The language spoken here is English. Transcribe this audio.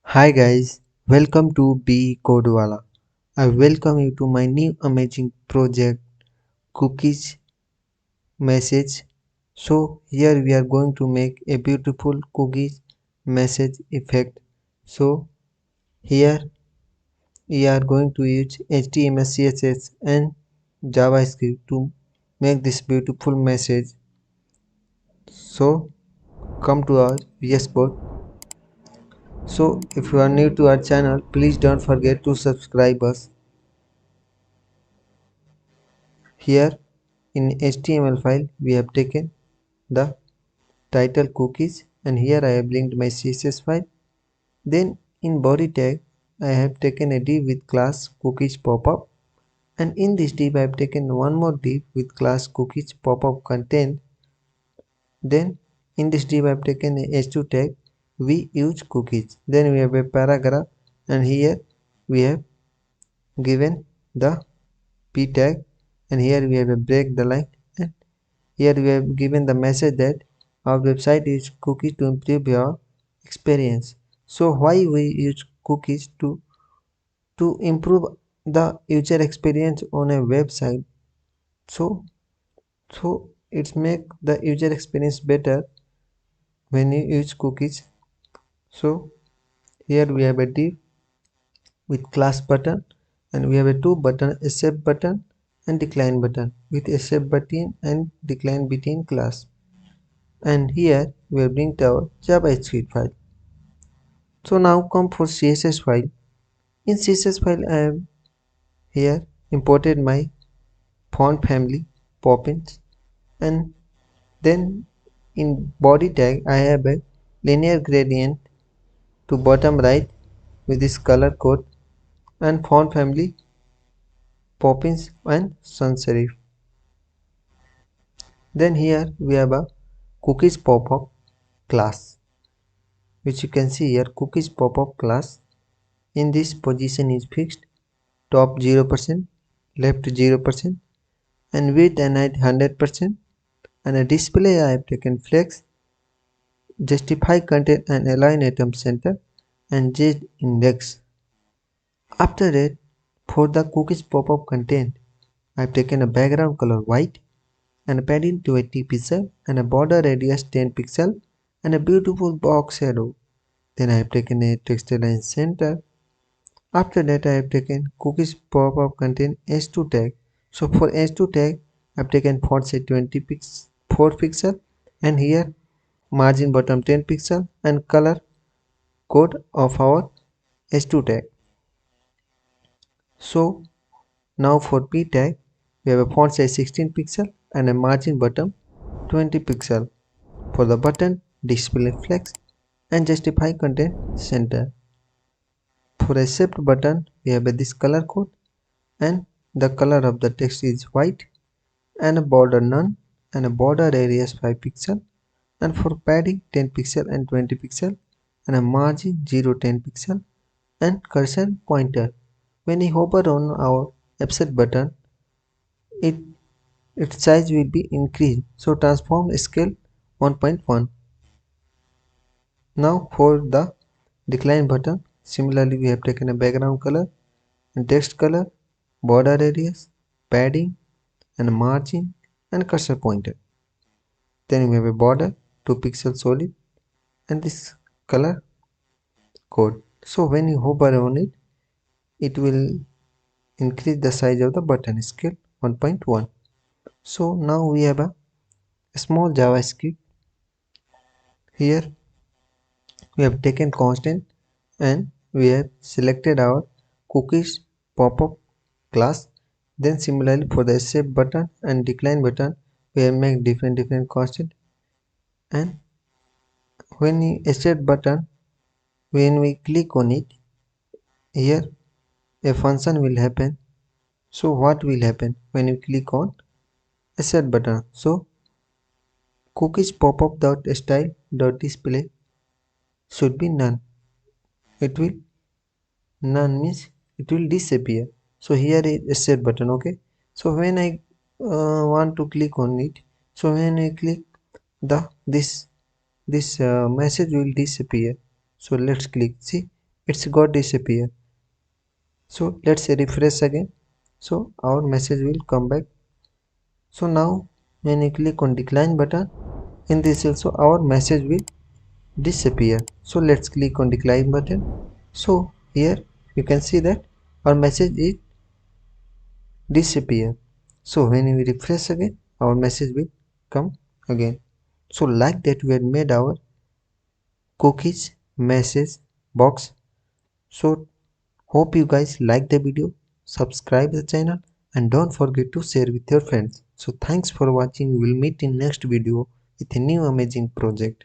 Hi guys, welcome to Becodewala. I welcome you to my new amazing project cookies message. So here we are going to make a beautiful cookies message effect. So here we are going to use HTML, CSS and JavaScript to make this beautiful message. So come to our VS Code. So if you are new to our channel, please don't forget to subscribe us. Here in HTML file we have taken the title cookies and here I have linked my CSS file. Then in body tag I have taken a div with class cookies popup, and in this div I have taken one more div with class cookies popup content. Then in this div I have taken a h2 tag we use cookies. Then we have a paragraph and here we have given the p tag and here we have a break the line, and here we have given the message that our website is cookies to improve your experience. So why we use cookies to improve the user experience on a website? So it's make the user experience better when you use cookies. So here we have a div with class button and we have a two button, accept button and decline button, with accept button and decline button class. And here we have linked our JavaScript file. So now come for CSS file. In CSS file I have here imported my font family Poppins, and then in body tag I have a linear gradient to bottom right with this color code and font family Poppins and sans serif. Then here we have a cookies popup class, which you can see here. Cookies popup class in this position is fixed, top 0%, left 0%, and width and height 100%, and a display I have taken flex, justify content and align item center, and j index. After that, for the cookies pop-up content, I have taken a background color white and a padding to 80 pixel and a border radius 10 pixel and a beautiful box shadow. Then I have taken a text align center. After that I have taken cookies pop-up content h2 tag. So for h2 tag I have taken font size 4 pixel and here margin bottom 10 pixel and color code of our h2 tag. So now for p tag we have a font size 16 pixel and a margin bottom 20 pixel. For the button, display flex and justify content center. For accept button we have this color code and the color of the text is white and a border none and a border radius 5 pixel, and for padding 10 pixel and 20 pixel and a margin 0 10 pixel and cursor pointer. When we hover on our offset button, its size will be increased. So transform scale 1.1. Now for the decline button, similarly we have taken a background color and text color, border radius, padding and margin and cursor pointer. Then we have a border 2 pixel solid and this color code. So when you hover on it, it will increase the size of the button scale 1.1. So now we have a small JavaScript. Here we have taken constant and we have selected our cookies pop-up class. Then similarly for the accept button and decline button we have made different constant, and when we accept button, when we click on it, here a function will happen. So what will happen when you click on accept button? So cookies pop-up dot style dot display should be none. It will none means it will disappear. So here is accept button. Okay, So when I want to click on it, so when I click the this message will disappear. So let's click, see, it's got disappear. So let's refresh again, so our message will come back. So now when I click on decline button, in this also our message will disappear. So let's click on decline button. So here you can see that our message is disappear. So when we refresh again, our message will come again. So like that we had made our cookies message box. So hope you guys like the video, subscribe the channel and don't forget to share with your friends. So thanks for watching. We will meet in next video with a new amazing project.